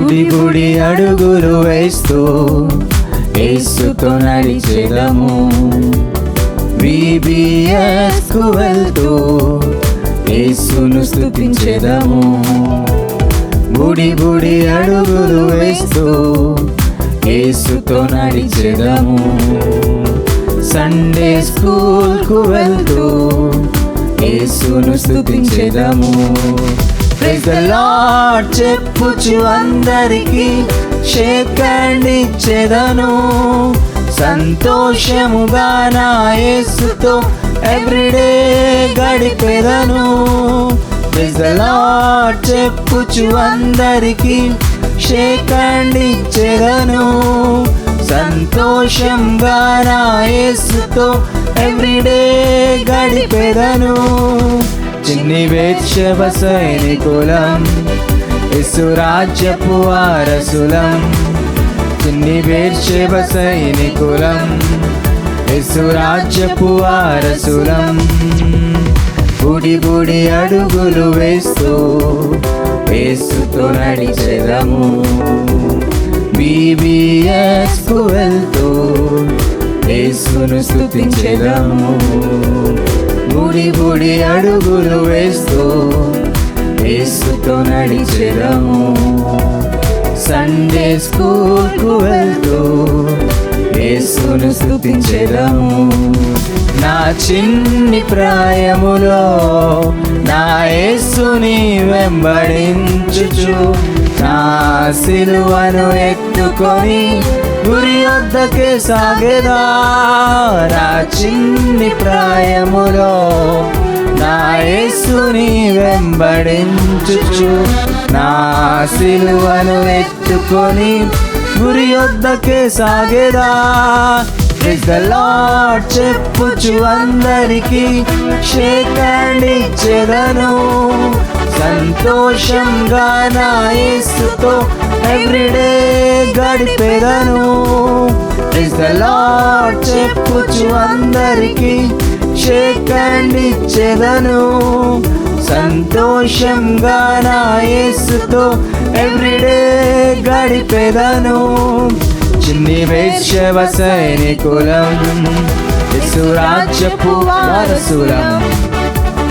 బుడి బుడి అడుగులు వేస్తూ యేసుతో నడిచెదము. VBS కు వెళ్తూ యేసును స్తుతించెదము. బుడి బుడి అడుగులు వేస్తూ యేసుతో నడిచెదము. సండే స్కూల్ కు వెళ్తూ యేసును స్తుతించెదము. ప్రైజ్ ద లార్డ్ చెప్పుచు అందరికి షేక్ హ్యాండ్ ఇచ్చెదను. సంతోషముగా నా యేసుతో ఎవ్రీడే గడిపెదను. ప్రైజ్ ద లార్డ్ చెప్పుచు అందరికి షేక్ హ్యాండ్ ఇచ్చెదను. సంతోషంగా నా యేసుతో ఎవ్రీడే గడిపెదను. చిన్ని వేశ్యవ సైనికులం, యేసు రాజ్యపు వారసులం. చిన్ని వేశ్యవ సైనికులం, యేసు రాజ్యపు వారసులం. బుడి బుడి అడుగులు వేస్తూ యేసుతో నడిచెదము. VBS కు వెళ్తూ యేసును స్తుతించెదము. బుడి బుడి అడుగులు వేస్తూ యేసుతో నడిచెదము. సండే స్కూల్ కు వెళ్తూ యేసును స్తుతించెదము. నా చిన్ని ప్రాయములో నా యేసుని వెంబడించుచు నా సిలువను ఎత్తుకొని గురి వద్దకే సాగెదా. నా చిన్ని ప్రాయములో నా యేసుని వెంబడించుచు నా సిలువను ఎత్తుకొని గురి వద్దకే సాగెదా. ప్రైజ్ ద లార్డ్ చెప్పుచు అందరికి షేక్ హ్యాండ్ ఇచ్చెదను. సంతోషంగా నా యేసుతో ఎవ్రీడే గడిపెదను. ప్రైజ్ ద లార్డ్ చెప్పుచు అందరికి షేక్ హ్యాండ్ ఇచ్చెదను. సంతోషంగా నా యేసుతో ఎవ్రీడే గడిపెదను. చిన్ని వేశ్యవ సైనికులం, యేసు రాజ్యపు వారసులం.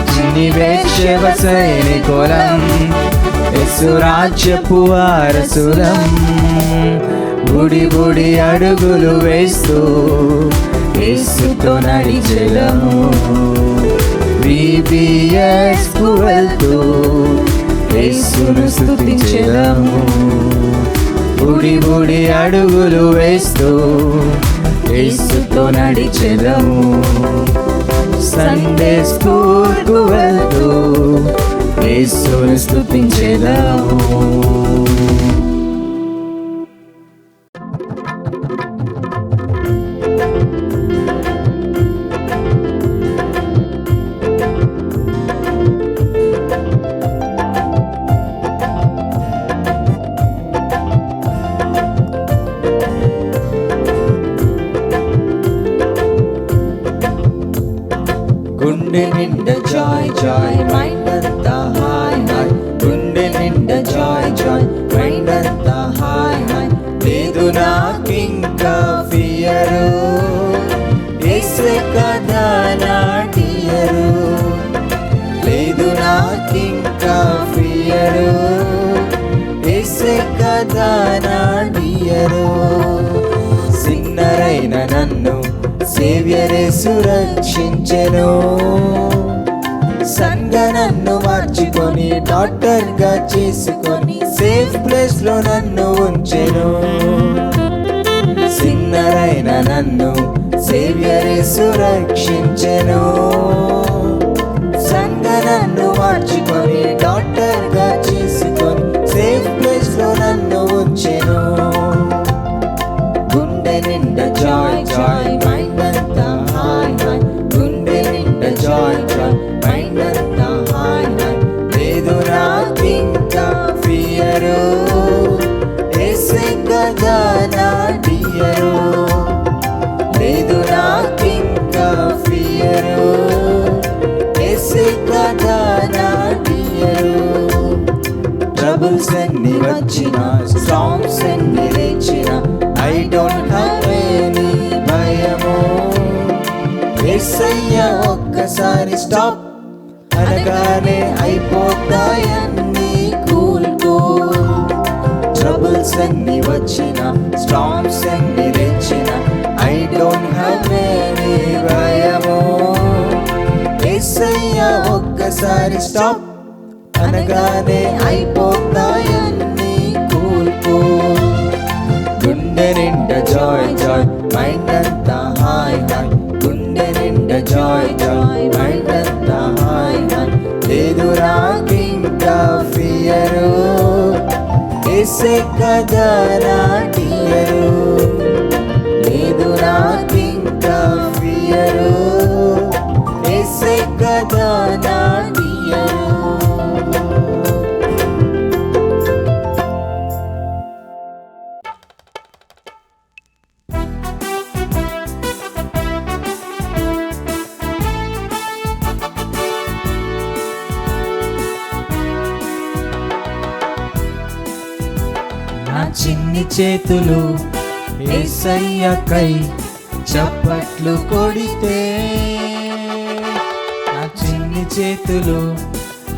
చిన్ని వేశ్యవ సైనికులం, యేసు రాజ్యపు వారసులం. బుడి బుడి అడుగులు వేస్తూ యేసుతో నడిచెదము. VBS కు వెళ్తూ యేసును స్తుతించెదము. బుడి బుడి అడుగులు వేస్తూ యేసుతో నడిచెదము. సండే స్కూల్ కు వెళ్తూ యేసును స్తుతించెదము. గుండె నిండా జాయ్ జాయ్ మైండ్ అంతా హాయ్ హాయ్. గుండె నిండా జాయ్ జాయ్ మైండ్ అంతా హాయ్ హాయ్. లేదు నాకింకా ఫియరు, యేసే కదా నా డియరు. లేదు నాకింకా ఫియరు, యేసే కదా నా డియరు. సిన్నరైన నన్ను సేవ్యరే సురక్షించెను. సంగా నన్ను మార్చుకొని డాక్టర్ గా చేసుకొని సేఫ్ ప్లేస్ లో నన్ను ఉంచెను. సిన్నరైన నన్ను సేవ్యరే సురక్షించెను. సంగా నన్ను మార్చుకొని డాక్టర్ గా చేసుకొని సేఫ్ ప్లేస్ లో నన్ను ఉంచెను. గుండె నిండా జాయ్ జాయ్ మైండ్ అంతా హాయ్ హాయ్. గుండె నిండా జాయ్ జాయ్ మైండ్ అంతా హాయ్ హాయ్. లేదు నాకింకా ఫియరు, యేసే కదా నా డియరు. లేదు నాకింకా ఫియరు, యేసే కదా నా డియరు. ట్రబుల్ ట్రబుల్స్ ఎన్ని వచ్చినా స్టార్మ్స్ ఎన్ని లేచినా ఐ డోంట్ హ్యావ్ ఎనీ భయము. యేసయ్య ఒక్కసారి స్టాప్ అనగానే అయిపోతాయన్నీ కూల్ కూల్. ట్రబుల్స్ ఎన్ని వచ్చినా స్టార్మ్స్ ఎన్ని లేచినా ఐ డోంట్ హ్యావ్ ఎనీ భయము. యేసయ్య ఒక్కసారి స్టాప్ అనగానే అయిపోతాయన్నీ కూల్ కూల్. గుండె నిండా జాయ్ జాయ్ మైండ్ అంతా హాయ్ హాయ్. గుండె నిండా జాయ్ జాయ్ మైండ్ అంతా హాయ్ హాయ్. లేదు నాకింకా ఫియరు, యేసే కదా నా డియరు. లేదు నాకింకా ఫియరు, యేసే కదా నా డియరు. నా చిన్ని చేతులు యేసయ్యకై చప్పట్లు కొడితే, నా చిన్ని చేతులు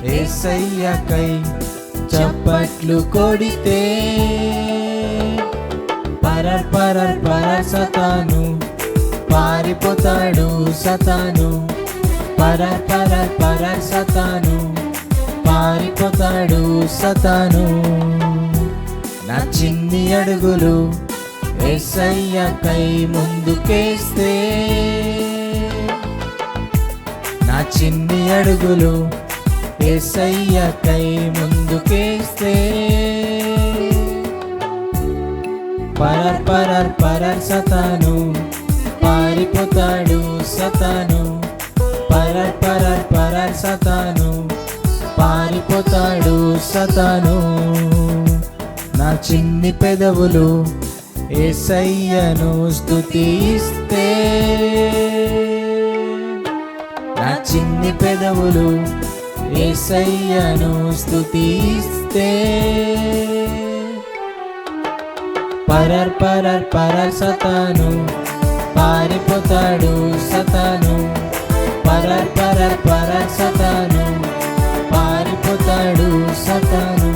యేసయ్యకై చప్పట్లు కొడితే, పరర్ పరర్ పరర్ సతాను పారిపోతాడు సతాను. పరర్ పరర్ పరర్ సతాను పారిపోతాడు సతాను. నా చిన్ని అడుగులు యేసయ్యకై ముందుకేస్తే, నా చిన్ని అడుగులు యేసయ్యకై ముందుకేస్తే, పరర్ పరర్ పరర్ సతాను పారిపోతాడు సతాను. పరర్ పరర్ పరర్ సతాను పారిపోతాడు సతాను. నా చిన్ని పెదవులు యేసయ్యను స్తుతిస్తే, నా చిన్ని పెదవులు యేసయ్యను స్తుతిస్తే, పరర్ పరర్ పరర్ సతాను పారిపోతాడు సతాను. పరర్ పరర్ పరర్ సతాను పారిపోతాడు సతాను.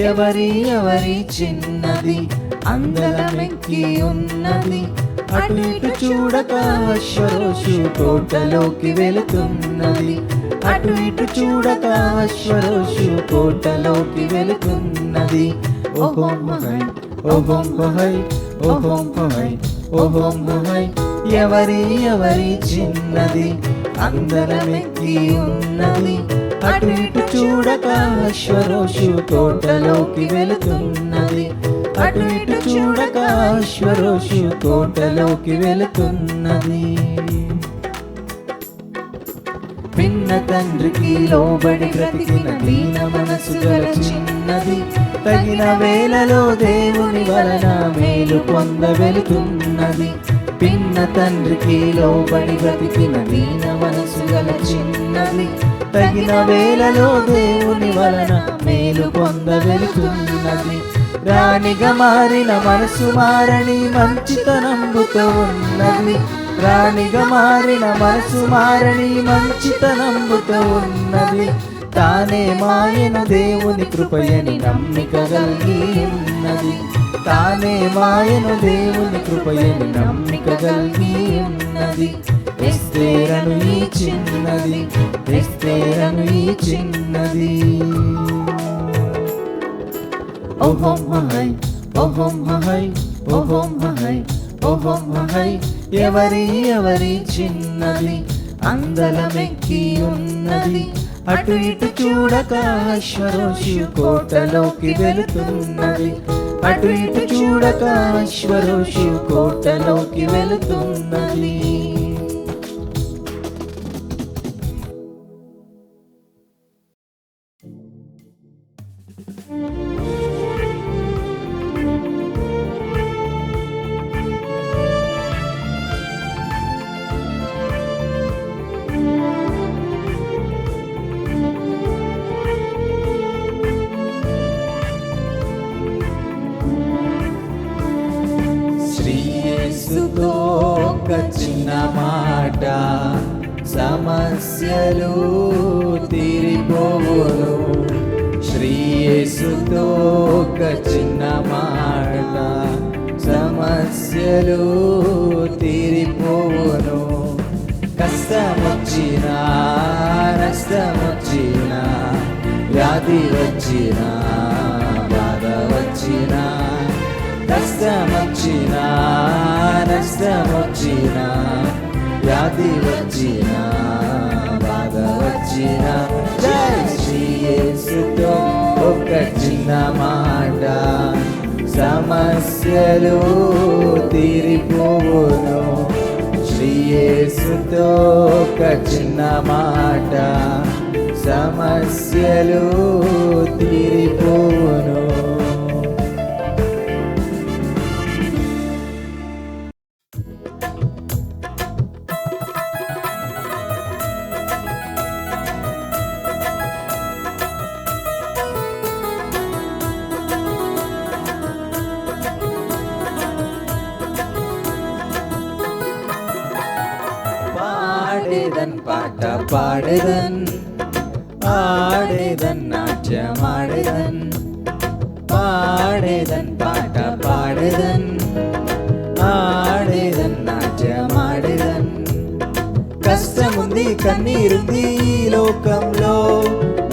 ఎవరి ఎవరి చిన్నది అందలమెక్కి ఉన్నది, అటు ఇటు చూడక అశ్వరోషు కోటలోకి వెళుతున్నది. అటు ఇటు చూడక అశ్వరోషు కోటలోకి వెళుతున్నది. ఓహోం హై ఓహోం హై ఓహోం హై ఓహోం హై. ఎవరి ఎవరి చిన్నది అందలమెక్కి ఉన్నది, అటు ఇటు చూడక అశ్వరోషు తోటలోకి వెళుతున్నది. అటు ఇటు చూడక అశ్వరోషు తోటలోకి వెళుతున్నది. పిన్న తండ్రికి లోబడి బ్రతికిన దీన మనసు గల చిన్నది, తగిన వేళలో దేవుని వలన మేలు పొంద వెళుతున్నది. పిన్న తండ్రికి లోబడి బ్రతికిన దీన మనసు గల చిన్నది, తగిన వేళలో దేవుని వలన మేలు పొంద వెళుతున్నది. రాణిగా మారిన మనసు మారని మంచితనంబుతో ఉన్నది. రాణిగా మారిన మనసు మారని మంచితనంబుతో ఉన్నది. తానే మాయను దేవుని కృపయని నమ్మిక కలిగి ఉన్నది. తానే మాయను దేవుని కృపయని నమ్మిక కలిగి ఉన్నది. ఎస్తేరను ఈ చిన్నది, ఎస్తేరను ఈ చిన్నది. ఓహోం హై ఓహోం హై ఓహోం హై ఓహోం హై. ఎవరి చిన్నది అందలమెక్కి ఉన్నది, అటు ఇటు చూడక అశ్వరోషి కోటలోకి వెళుతున్నది, అటు ఇటు చూడక అశ్వరోషి కోటలోకి వెళుతున్నది. యేసుతో ఒక చిన్న మాట సమస్యలు తీరిపోవును. యేసుతో ఒక చిన్న మాట సమస్యలు తీరిపోవును. కష్టమొచ్చినా నష్టమొచ్చినా వ్యాధి వచ్చినా బాధ వచ్చినా, కష్టమొచ్చినా నష్టమొచ్చినా వ్యాధి వచ్చినా బాధ వచ్చినా, శ్రీ యేసుతో ఒక చిన్న మాట సమస్యలు తీరిపోవును. శ్రీ యేసుతో ఒక చిన్న మాట సమస్యలు తీరిపోవును. పాడేదన్ పాట పాడేదన్, ఆడేదన్ నాట్యమాడేదన్, పాడేదన్ పాట పాడేదన్, ఆడేదన్ నాట్యమాడేదన్. కష్టముంది కన్నీరుంది ఈ లోకంలో,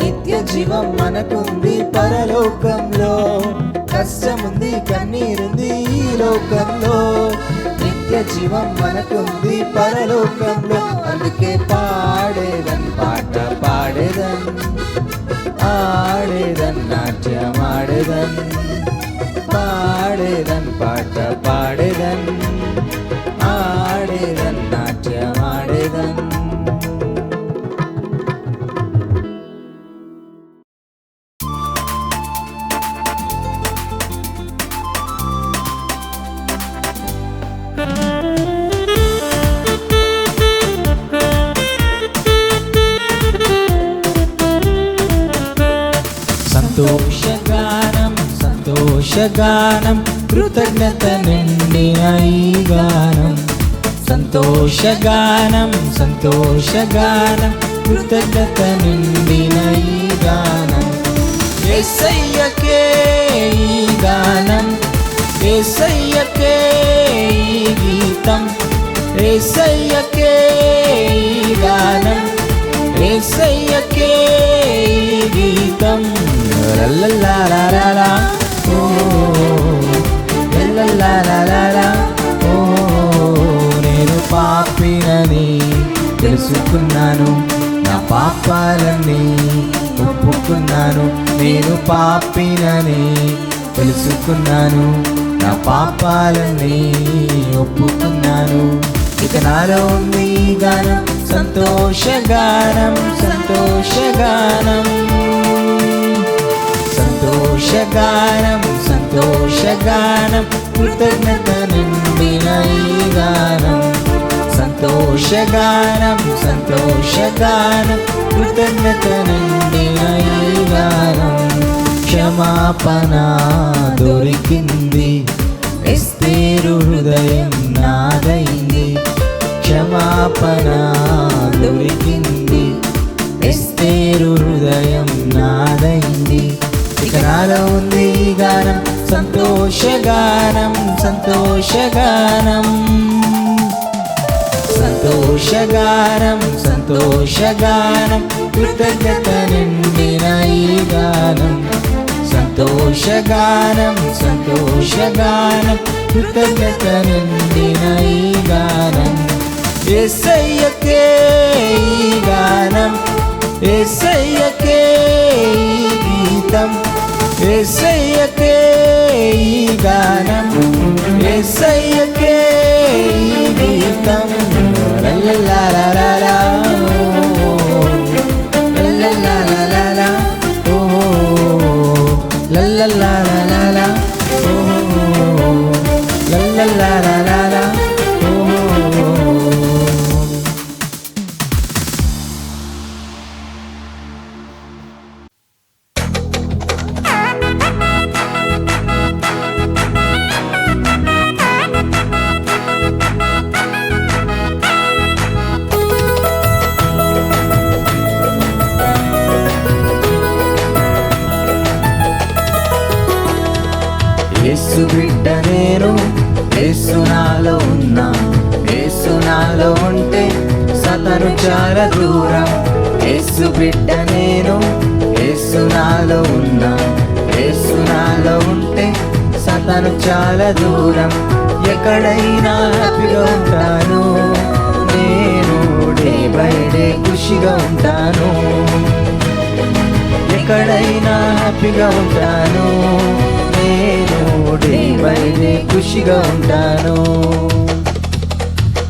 నిత్య జీవం మనకుంది పరలోకంలో. కష్టముంది కన్నీరుంది ఈ లోకంలో, నిత్య జీవం మనకుంది పరలోకంలో. అందుకే పాడేదన్ పాట పాడేదన్, ఆడేదన్ నాట్యమాడేదన్, పాడేదన్ పాట పాడేదన్, ఆడేదన్ నాట్యమాడేదన్. సంతోషగానం సంతోషగానం కృతజ్ఞత నిండిన ఈ గానం, సంతోషగానం సంతోషగానం కృతజ్ఞత నిండిన ఈ గానం. యేసయ్యకే ఈ గానం, యేసయ్యకే ఈ గీతం, యేసయ్యకే ఈ గానం, యేసయ్యకే ఈ గీతం. లల్లలాలాలా ఓ లల్లలాలాలా ఓ, నేను పాపినని తెలుసుకున్నాను, నా పాపాలన్నీ ఒప్పుకున్నాను. నేను పాపినని తెలుసుకున్నాను, నా పాపాలన్నీ ఒప్పుకున్నాను. ఇక నాలో ఉంది గానం సంతోషగానం సంతోషగానం, సంతోషగానం సంతోషగానం కృతజ్ఞత నిండిన ఈ గానం, సంతోషగానం సంతోషగానం కృతజ్ఞత నిండిన ఈ గానం. క్షమాపణ దొరికింది, ఎస్తేరు హృదయం నాదైంది. క్షమాపణ దొరికింది, ఎస్తేరు హృదయం నాదైంది. ఇక నాలో ఉంది గానం సంతోషగానం సంతోషగానం, సంతోషగానం సంతోషగానం కృతజ్ఞత నిండిన ఈ గానం, సంతోషగానం సంతోషగానం కృతజ్ఞత నిండిన ఈ గానం యేసయ్యకే ఈ గానం యేసయ్యకే ఈ గీతం యేసయ్యకే ఈ గానం యేసయ్యకే ఈ గీతం లల్లలాలాలా లల్లలాలాలా ఓ లల్లలాలాలా ఓ లల్లలాలాలా ఓ యేసు బిడ్డ నేను యేసు నాలో ఉన్నా యేసు నాలో ఉంటే సతను చాలా దూరం యేసు బిడ్డ నేను యేసు నాలో ఉన్నా యేసు నాలో ఉంటే సతను చాలా దూరం ఎక్కడైనా హ్యాపీగా ఉంటాను నేను డే బై డే ఖుషిగా ఉంటాను ఎక్కడైనా హ్యాపీగా ఉంటాను నేను డే బై డే ఖుషిగా ఉంటాను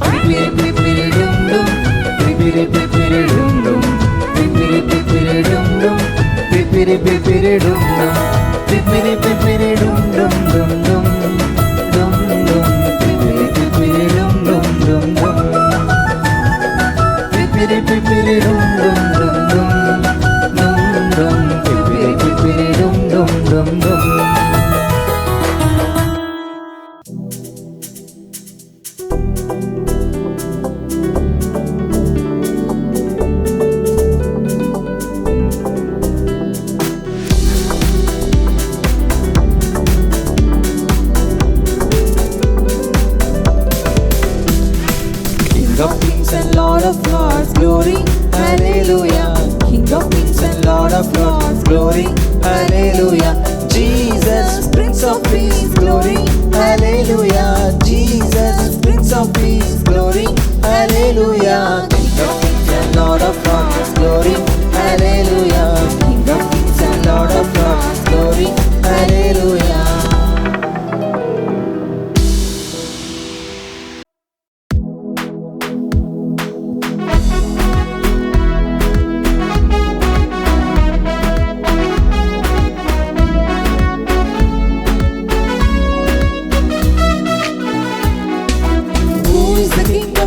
పిపిరి పిపిరి డుమ్ డుమ్ పిపిరి పిపిరి డుమ్ డుమ్ పిపిరి పిపిరి డుమ్ డుమ్ పిపిరి పిపిరి డుమ్ డుమ్ పిపిరి పిపిరి డుమ్ డుమ్ డుమ్ డుమ్ డుమ్ డుమ్ పిపిరి పిపిరి డుమ్ డుమ్ డుమ్ డుమ్ పిపిరి పిపిరి డుమ్ డుమ్ డుమ్ డుమ్ డుమ్ డుమ్ పిపిరి పిపిరి డుమ్ డుమ్ డుమ్ డుమ్ King of kings and Lord of lords, glory, hallelujah. King of kings and Lord of lords, glory, hallelujah. Jesus, Prince of peace, glory, hallelujah. Jesus, Prince of peace, glory, hallelujah. King of kings and Lord of lords, glory, hallelujah. King of kings and Lord of lords, glory, hallelujah.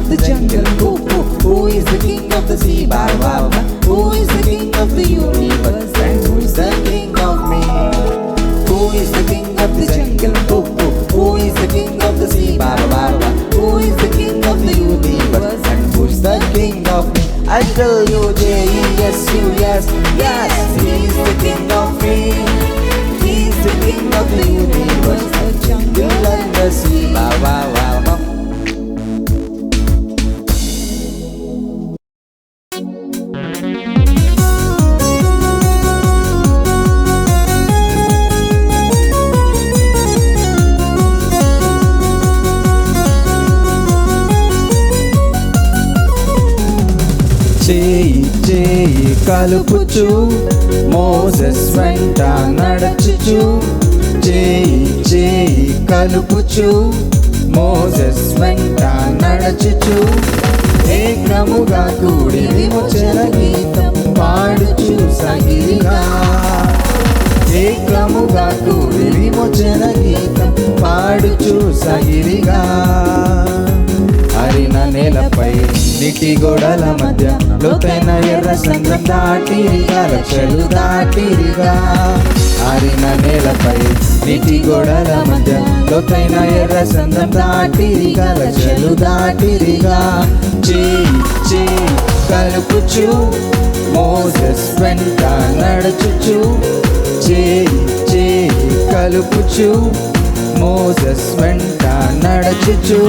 The jungle, who is the king of the sea, ba ba ba. Who is the king of the universe, and who is the king of me? Who is the king of the jungle, who is the king of the sea, ba ba ba. Who is the king of the universe, and who is the king of me? I tell you, yes, you, yes, yes. He is the king of me. He is the king of the universe, the jungle and the sea, ba ba ba ba. చేయి చేయి కలుపుచు Moses వెంట నడచుచు చేయి చేయి కలుపుచు Moses వెంట నడచుచు ఏకముగా కూడి విమోచన గీతం పాడుచు సగిరిగా ఏకముగా కూడి విమోచన గీతం పాడుచు సగిరిగా హరిన నేలపై నీటి గోడల మధ్య లోతైన ఎర్ర సంద్రం దాటిరిగా లక్షలు దాటిరిగా హరిన నేలపై నీటి గోడల మధ్య లోతైన ఎర్ర సంద్రం దాటిరిగా లక్షలు దాటిరిగా చేయి చేయి కలుపుచు మోసెస్ వెంట నడుచుచు చేయి చేయి కలుపుచు మోసెస్ వెంట నడుచుచు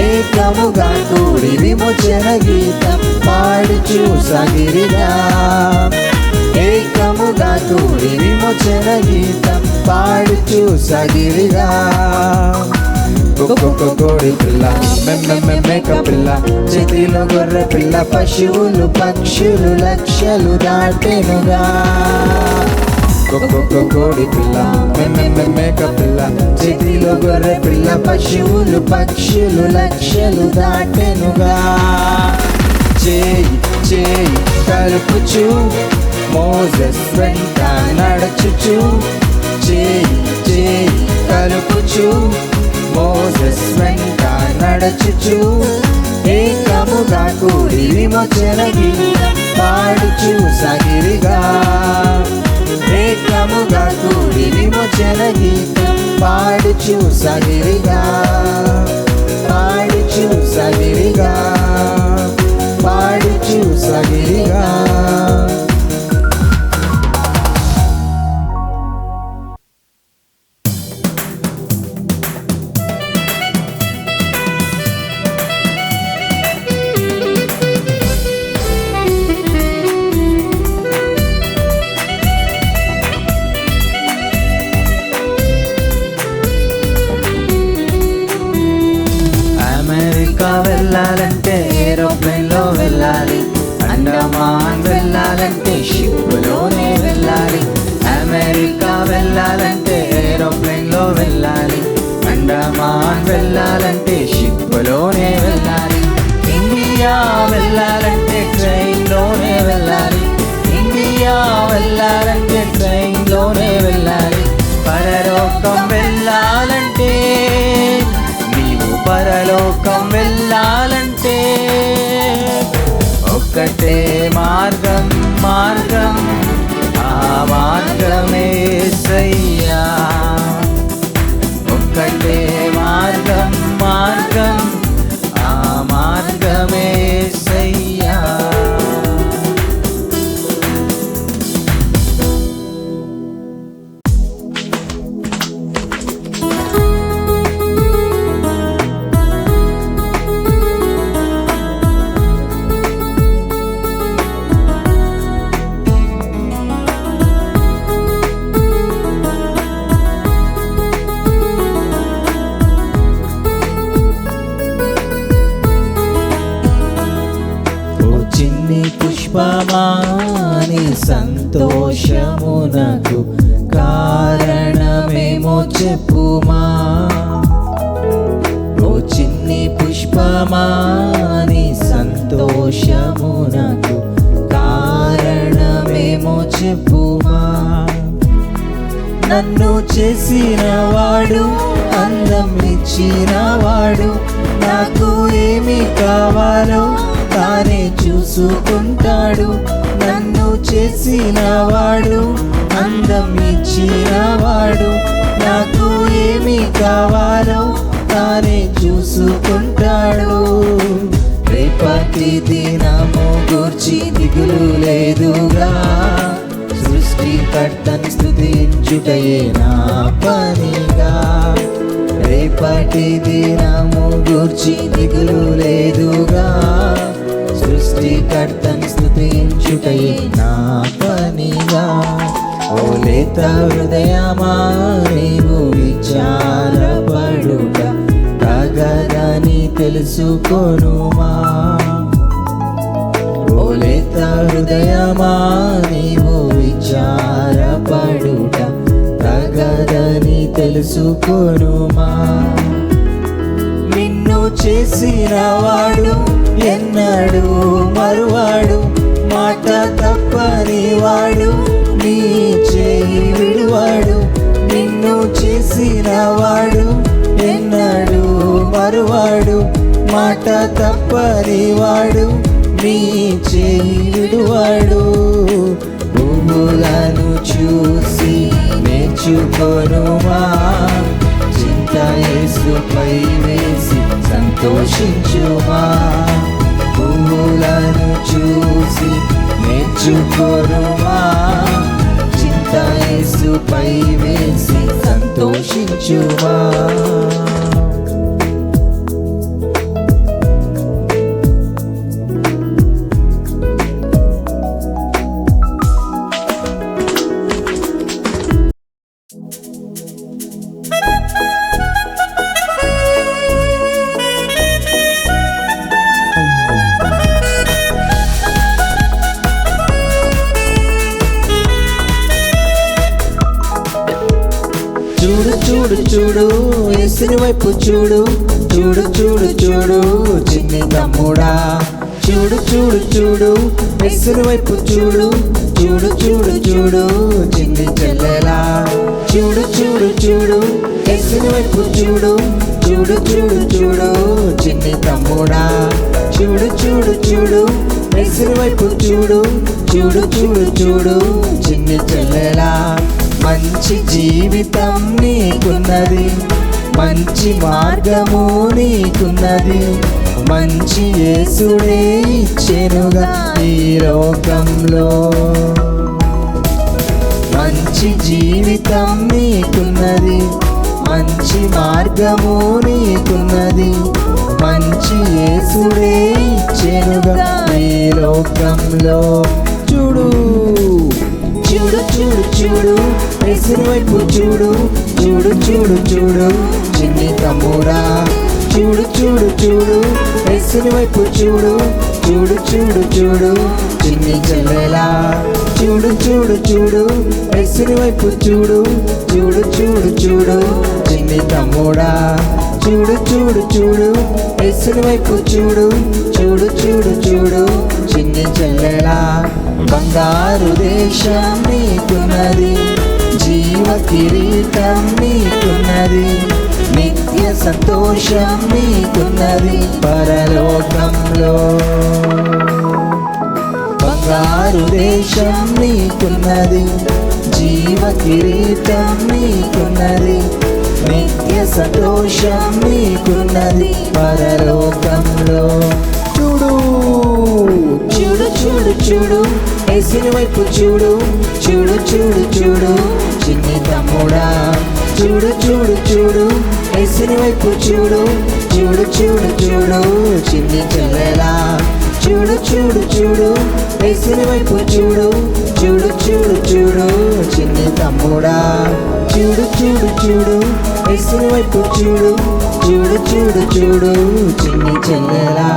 ఏకముగా కూడి విమోచన గీతం పాడుచు సగిరిగా ఏకము ఏకముగా కూడి విమోచన గీతం పాడుచు సగిరిగా ఒక్కొక్క కోడి పిల్ల మేక పిల్ల చేతిలో గొర్రె పిల్ల పశువులు పక్షులు లక్షలు దాటెనుగా ఒక్కొక్క కోడి పిల్ల మేక పిల్ల చేతిలో గొర్రె పిల్ల పశువులు పక్షులు లక్షలు దాటెనుగా చేయి చేయి కలుపుచు మోసెస్ వెంట నడుచుచు చేయి చేయి కలుపుచు మోసెస్ వెంట నడుచుచు ఏకముగా కూడి విమోచన గీతం పాడుచు సగిరిగా ఏకముగా కూడి విమోచన గీతం పాడుచు సగిరిగా పాడుచు సగిరిగా పాడుచు సగిరిగా అమెరికా వెళ్ళాలంటే ఏరోప్లేన్లో వెళ్ళాలి, అండమాన్ వెళ్ళాలంటే షిప్లోనే వెళ్ళాలి. అమెరికా వెళ్ళాలంటే ఏరోప్లేన్లో వెళ్ళాలి, అండమాన్ వెళ్ళాలంటే షిప్లోనే వెళ్ళాలి. ఇండియా వెళ్ళాలంటే ట్రైన్లోనే వెళ్ళాలి, ఇండియా వెళ్ళాలంటే ట్రైన్లోనే వెళ్ళాలి. పరలోకం వెళ్ళాలంటే పరలోకం వెళ్ళాలంటే ఒక్కటే మార్గం మార్గం ఆ మార్గమే యేసయ్యా. ఒక్కటే మార్గం మార్గం ఆ మార్గమే యేసయ్యా. పుష్పమాని సంతోషమునకు కారణమేమో చెప్పుమా. ఓ చిన్ని పుష్పమాని సంతోషమునకు కారణమేమో చెప్పుమా. నన్ను చేసిన వాడు అందం ఇచ్చిన వాడు నాకు ఏమి కావాలో తానే చూసుకుంటాడు. నన్ను చేసిన వాడు అందం ఇచ్చిన వాడు నాకు ఏమి కావాలో తానే చూసుకుంటాడు. రేపటి దినము గూర్చి దిగులు లేదుగా, సృష్టికర్తని స్తుతించుటయే నా పనిగా. రేపటి దినము గూర్చి దిగులు లేదుగా, సృష్టికర్తని స్తుతించుటయే నా పనిగా. ఓ లేత హృదయమా నీవు విచారపడుట తగదని తెలుసుకొనుమా. ఓ లేత హృదయమా నీవు విచారపడుట తగదని తెలుసుకొనుమా. నిన్ను చేసిన వాడు ఎన్నడు మరువాడు, మాట తప్పని వాడు నీ చేయి విడువాడు. నిన్ను చేసిన వాడు ఎన్నడు మరువాడు, మాట తప్పని వాడు నీ చేయి విడువాడు. పువ్వులను చూసి నేర్చుకొనుమా, చింత యేసుపై వేసి సంతోషించుమా. పువ్వులను చూసి నేర్చుకొనుమా, చింత యేసుపై వేసి సంతోషించుమా. చూడు యేసుని వైపు చూడు చూడు చూడు చూడు చిన్ని తమ్ముడా చూడు చూడు చూడు యేసుని వైపు చూడు చూడు చూడు చూడు చిన్ని చెల్లెలా చూడు చూడు చూడు యేసుని వైపు చూడు చూడు చూడు చూడు చిన్ని తమ్ముడా చూడు చూడు చూడు యేసుని వైపు చూడు చూడు చూడు చూడు చిన్ని చెల్లెలా మంచి జీవితం నీకున్నది మంచి మార్గము నీకున్నది మంచి యేసుడే ఇచ్చెనుగా ఈ లోకంలో మంచి జీవితం నీకున్నది మంచి మార్గము నీకున్నది మంచి యేసుడే ఇచ్చెనుగా ఈ లోకంలో చూడు చూడు చూడు చూడు యేసుని వైపు చూడు చూడు చూడు చూడు చిన్ని తమ్ముడా చూడు చూడు చూడు యేసుని వైపు చూడు చూడు చూడు చూడు చిన్ని చెల్లెలా చూడు చూడు చూడు యేసుని వైపు చూడు చూడు చూడు చూడు చిన్ని తమ్ముడా చూడు చూడు చూడు యేసుని వైపు చూడు చూడు చూడు చూడు చిన్ని చెల్లెలా బంగారు దేశం నీకున్నది జీవ కిరీటం నీకున్నది నిత్య సంతోషం నీకున్నది పరలోకంలో బంగారు దేశం నీకున్నది జీవ కిరీటం నీకున్నది నిత్య సంతోషం నీకున్నది పరలోకంలో చూడు చూడు చూడు చూడు యేసుని వైపు చూడు చూడు చూడు చూడు చిన్ని తమ్ముడా చూడు చూడు చూడు యేసుని వైపు చూడు చూడు చూడు చూడు చిన్ని చెల్లెలా చూడు చూడు చూడు యేసుని వైపు చూడు చూడు చూడు చూడు చిన్ని తమ్ముడా చూడు చూడు చూడు యేసుని వైపు చూడు చూడు చూడు చూడు చిన్ని చెల్లెలా